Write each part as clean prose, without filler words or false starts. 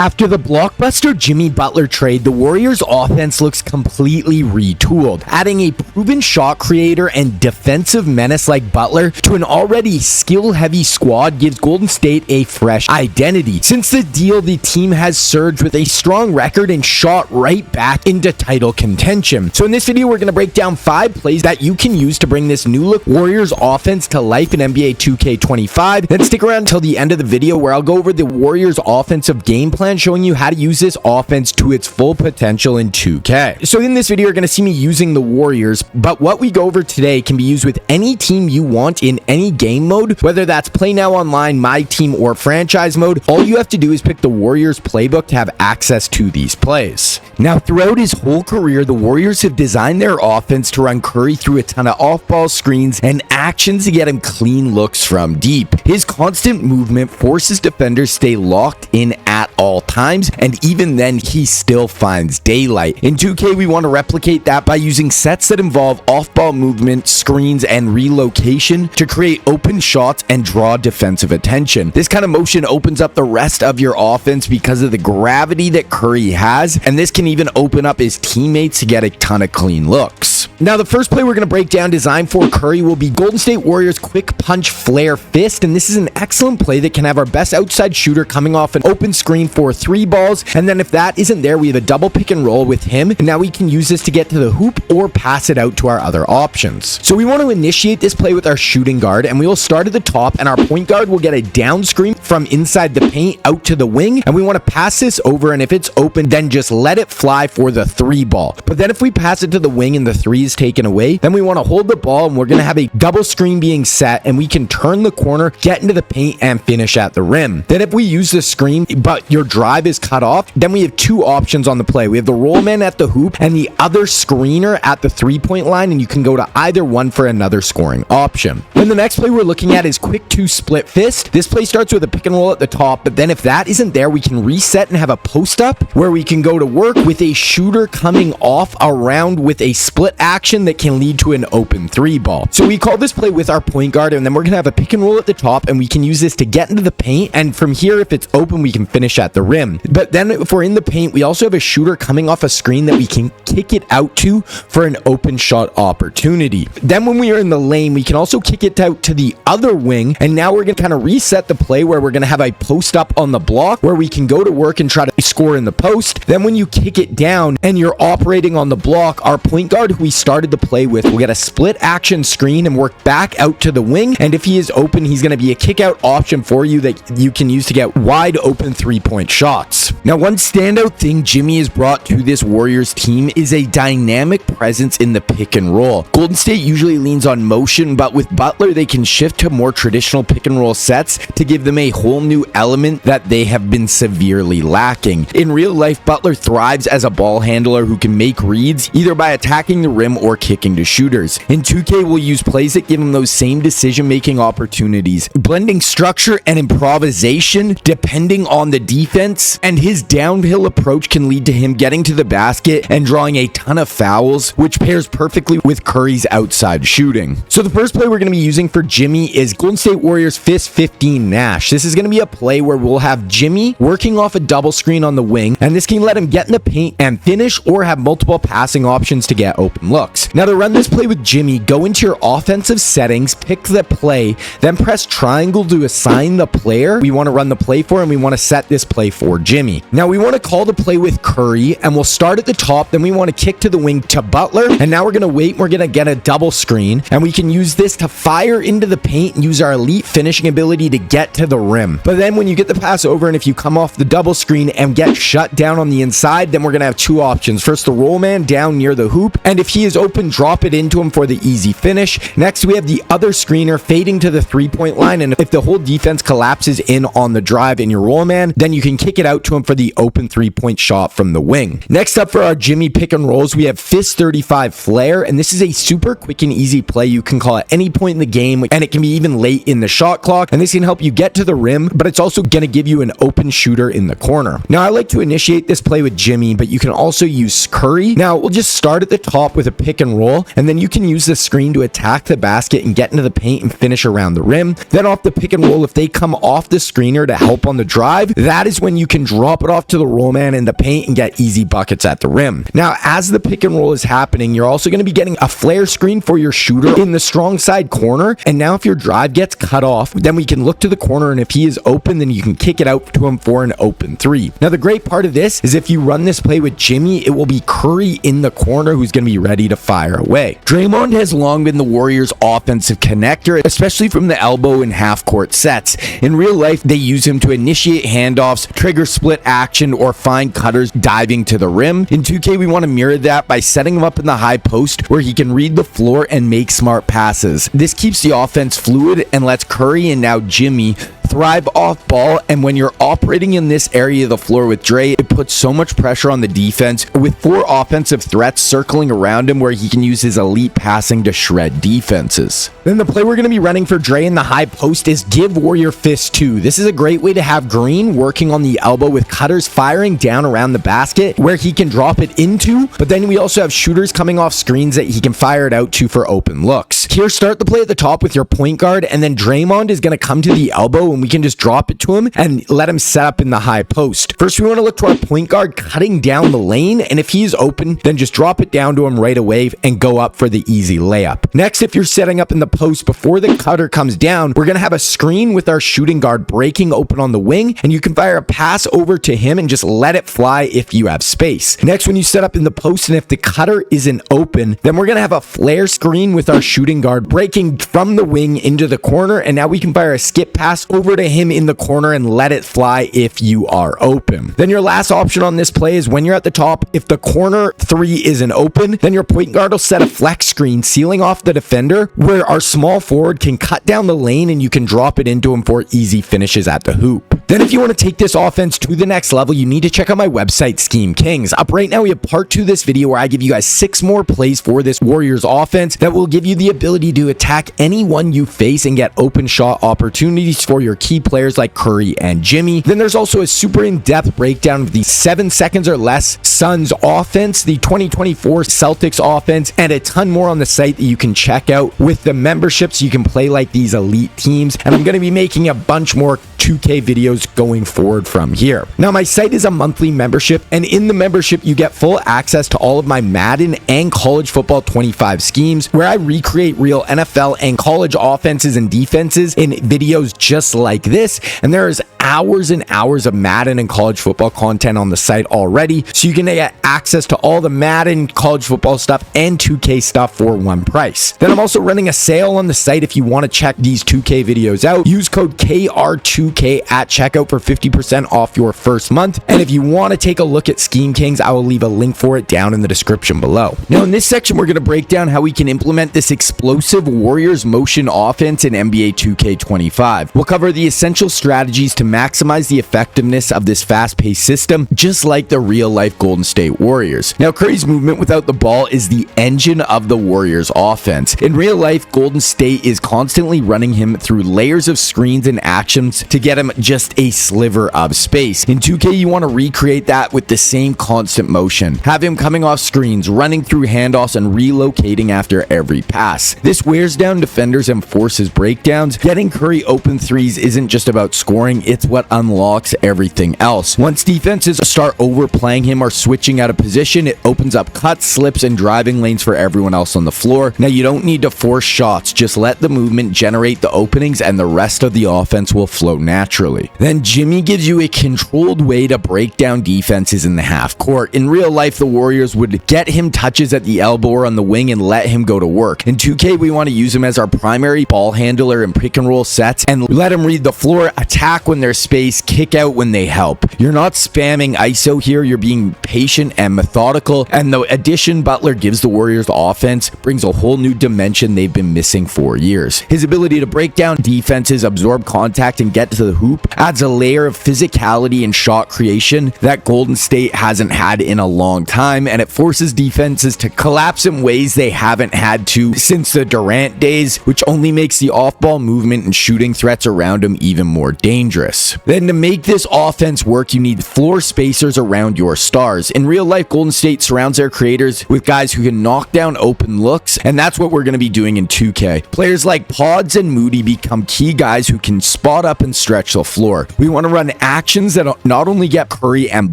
After the blockbuster Jimmy Butler trade, the Warriors' offense looks completely retooled. Adding a proven shot creator and defensive menace like Butler to an already skill-heavy squad gives Golden State a fresh identity. Since the deal, the team has surged with a strong record and shot right back into title contention. So in this video, we're going to break down 5 plays that you can use to bring this new-look Warriors offense to life in NBA 2K25. Then stick around until the end of the video where I'll go over the Warriors offensive game plan, showing you how to use this offense to its full potential in 2K. So in this video, you're going to see me using the Warriors, but what we go over today can be used with any team you want in any game mode, whether that's Play Now Online, MyTeam, or Franchise Mode. All you have to do is pick the Warriors playbook to have access to these plays. Now, throughout his whole career, the Warriors have designed their offense to run Curry through a ton of off-ball screens and actions to get him clean looks from deep. His constant movement forces defenders stay locked in at all times, and even then, he still finds daylight. In 2K, we want to replicate that by using sets that involve off-ball movement, screens, and relocation to create open shots and draw defensive attention. This kind of motion opens up the rest of your offense because of the gravity that Curry has, and this can even open up his teammates to get a ton of clean looks. Now, the first play we're going to break down designed for Curry will be Golden State Warriors quick punch flare fist, and this is an excellent play that can have our best outside shooter coming off an open screen for 3 balls, and then if that isn't there, we have a double pick and roll with him, and now we can use this to get to the hoop or pass it out to our other options. So we want to initiate this play with our shooting guard, and we will start at the top, and our point guard will get a down screen from inside the paint out to the wing, and we want to pass this over, and if it's open, then just let it fly for the 3 ball. But then if we pass it to the wing and the 3 is taken away, then we want to hold the ball, and we're going to have a double screen being set, and we can turn the corner, get into the paint, and finish at the rim. Then if we use the screen, but your drive is cut off, then we have 2 options on the play. We have the roll man at the hoop and the other screener at the 3-point line, and you can go to either one for another scoring option. Then the next play we're looking at is quick 2 split fist. This play starts with a pick and roll at the top, but then if that isn't there, we can reset and have a post up where we can go to work with a shooter coming off around with a split action that can lead to an open 3 ball. So we call this play with our point guard, and then we're going to have a pick and roll at the top, and we can use this to get into the paint, and from here, if it's open, we can finish at the rim. But then if we're in the paint, we also have a shooter coming off a screen that we can kick it out to for an open shot opportunity. Then when we are in the lane, we can also kick it out to the other wing, and now we're going to kind of reset the play where we're going to have a post up on the block where we can go to work and try to score in the post. Then when you kick it down and you're operating on the block, our point guard who we started the play with will get a split action screen and work back out to the wing, and if he is open, he's going to be a kick out option for you that you can use to get wide open 3-point shots. Now, one standout thing Jimmy has brought to this Warriors team is a dynamic presence in the pick and roll. Golden State usually leans on motion, but with Butler, they can shift to more traditional pick and roll sets to give them a whole new element that they have been severely lacking. In real life, Butler thrives as a ball handler who can make reads either by attacking the rim or kicking to shooters. In 2K, we'll use plays that give him those same decision-making opportunities, blending structure and improvisation depending on the defense, and his downhill approach can lead to him getting to the basket and drawing a ton of fouls, which pairs perfectly with Curry's outside shooting. So the first play we're going to be using for Jimmy is Golden State Warriors Fist 15 Nash. This is going to be a play where we'll have Jimmy working off a double screen on the wing, and this can let him get in the paint and finish or have multiple passing options to get open looks. Now, to run this play with Jimmy, go into your offensive settings, pick the play, then press triangle to assign the player we want to run the play for, and we want to set this play for Jimmy. Now, we want to call the play with Curry, and we'll start at the top, then we want to kick to the wing to Butler, and now we're going to wait, and we're going to get a double screen, and we can use this to fire into the paint and use our elite finishing ability to get to the rim. But then when you get the pass over, and if you come off the double screen and get shut down on the inside, then we're going to have 2 options. First, the roll man down near the hoop, and if he is open, drop it into him for the easy finish. Next, we have the other screener fading to the 3-point line, and if the whole defense collapses in on the drive in your roll man, then you can kick it out to him for the open 3-point shot from the wing. Next up for our Jimmy pick and rolls, we have Fist 35 Flare, and this is a super quick and easy play you can call at any point in the game, and it can be even late in the shot clock, and this can help you get to the rim, but it's also going to give you an open shooter in the corner. Now, I like to initiate this play with Jimmy, but you can also use Curry. Now, we'll just start at the top with a pick and roll, and then you can use the screen to attack the basket and get into the paint and finish around the rim. Then off the pick and roll, if they come off the screener to help on the drive, that is when you can drop drop it off to the roll man in the paint and get easy buckets at the rim. Now, as the pick and roll is happening, you're also going to be getting a flare screen for your shooter in the strong side corner. And now if your drive gets cut off, then we can look to the corner, and if he is open, then you can kick it out to him for an open three. Now, the great part of this is if you run this play with Jimmy, it will be Curry in the corner who's going to be ready to fire away. Draymond has long been the Warriors' offensive connector, especially from the elbow and half-court sets. In real life, they use him to initiate handoffs, trigger split action, or find cutters diving to the rim. In 2K, we want to mirror that by setting him up in the high post where he can read the floor and make smart passes. This keeps the offense fluid and lets Curry and now Jimmy thrive off ball, and when you're operating in this area of the floor with Dre, it puts so much pressure on the defense with 4 offensive threats circling around him where he can use his elite passing to shred defenses. Then the play we're going to be running for Dre in the high post is give Warrior Fist 2. This is a great way to have Green working on the elbow with cutters firing down around the basket where he can drop it into, but then we also have shooters coming off screens that he can fire it out to for open looks. Here, start the play at the top with your point guard, and then Draymond is going to come to the elbow and we can just drop it to him and let him set up in the high post. First, we want to look to our point guard cutting down the lane, and if he's open, then just drop it down to him right away and go up for the easy layup. Next, if you're setting up in the post before the cutter comes down, we're going to have a screen with our shooting guard breaking open on the wing, and you can fire a pass over to him and just let it fly if you have space. Next, when you set up in the post and if the cutter isn't open, then we're going to have a flare screen with our shooting guard breaking from the wing into the corner, and now we can fire a skip pass over to him in the corner and let it fly if you are open. Then your last option on this play is when you're at the top, if the corner 3 isn't open, then your point guard will set a flex screen sealing off the defender where our small forward can cut down the lane and you can drop it into him for easy finishes at the hoop. Then if you want to take this offense to the next level, you need to check out my website, Scheme Kings. Up right now, we have part 2 of this video where I give you guys 6 more plays for this Warriors offense that will give you the ability to attack anyone you face and get open shot opportunities for your key players like Curry and Jimmy. Then there's also a super in-depth breakdown of the 7 seconds or less Suns offense, the 2024 Celtics offense, and a ton more on the site that you can check out. With the memberships, you can play like these elite teams, and I'm going to be making a bunch more 2K videos going forward from here. Now, my site is a monthly membership, and in the membership, you get full access to all of my Madden and college football 25 schemes, where I recreate real NFL and college offenses and defenses in videos just like this, and there is hours and hours of Madden and college football content on the site already, so you can get access to all the Madden, college football stuff, and 2K stuff for one price. Then I'm also running a sale on the site if you want to check these 2K videos out. Use code KR2K at checkout for 50% off your first month, and if you want to take a look at Scheme Kings, I will leave a link for it down in the description below. Now, in this section, we're going to break down how we can implement this explosive Warriors motion offense in NBA 2K25. We'll cover the essential strategies to maximize the effectiveness of this fast-paced system, just like the real-life Golden State Warriors. Now, Curry's movement without the ball is the engine of the Warriors offense. In real life, Golden State is constantly running him through layers of screens and actions to get him just a sliver of space. In 2K, you want to recreate that with the same constant motion. Have him coming off screens, running through handoffs, and relocating after every pass. This wears down defenders and forces breakdowns. Getting Curry open threes isn't just about scoring, it's what unlocks everything else. Once defenses start overplaying him or switching out of position, it opens up cuts, slips, and driving lanes for everyone else on the floor. Now, you don't need to force shots, just let the movement generate the openings and the rest of the offense will flow naturally. Then Jimmy gives you a controlled way to break down defenses in the half court. In real life, the Warriors would get him touches at the elbow or on the wing and let him go to work. In 2K, we want to use him as our primary ball handler in pick and roll sets and let him read the floor, attack when there's space, kick out when they help. You're not spamming ISO here, you're being patient and methodical, and the addition Butler gives the Warriors offense brings a whole new dimension they've been missing for years. His ability to break down defenses, absorb contact, and get to the hoop adds a layer of physicality and shot creation that Golden State hasn't had in a long time, and it forces defenses to collapse in ways they haven't had to since the Durant days, which only makes the off-ball movement and shooting threats around him even more dangerous. this. Then to make this offense work, you need floor spacers around your stars. In real life, Golden State surrounds their creators with guys who can knock down open looks, and that's what we're going to be doing in 2K. Players like Pods and Moody become key guys who can spot up and stretch the floor. We want to run actions that not only get Curry and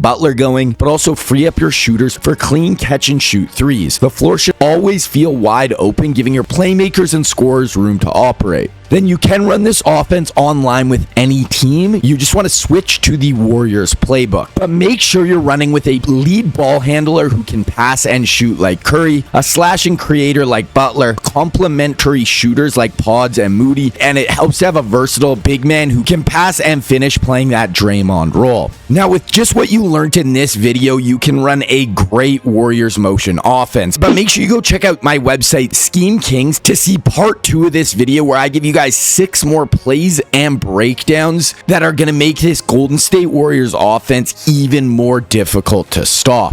Butler going, but also free up your shooters for clean catch and shoot threes. The floor should always feel wide open, giving your playmakers and scorers room to operate. Then you can run this offense online with any team. You just want to switch to the Warriors playbook. But make sure you're running with a lead ball handler who can pass and shoot like Curry, a slashing creator like Butler, complementary shooters like Pods and Moody, and it helps to have a versatile big man who can pass and finish playing that Draymond role. Now, with just what you learned in this video, you can run a great Warriors motion offense. But make sure you go check out my website, Scheme Kings, to see part 2 of this video where I give you guys 6 more plays and breakdowns that are going to make this Golden State Warriors offense even more difficult to stop.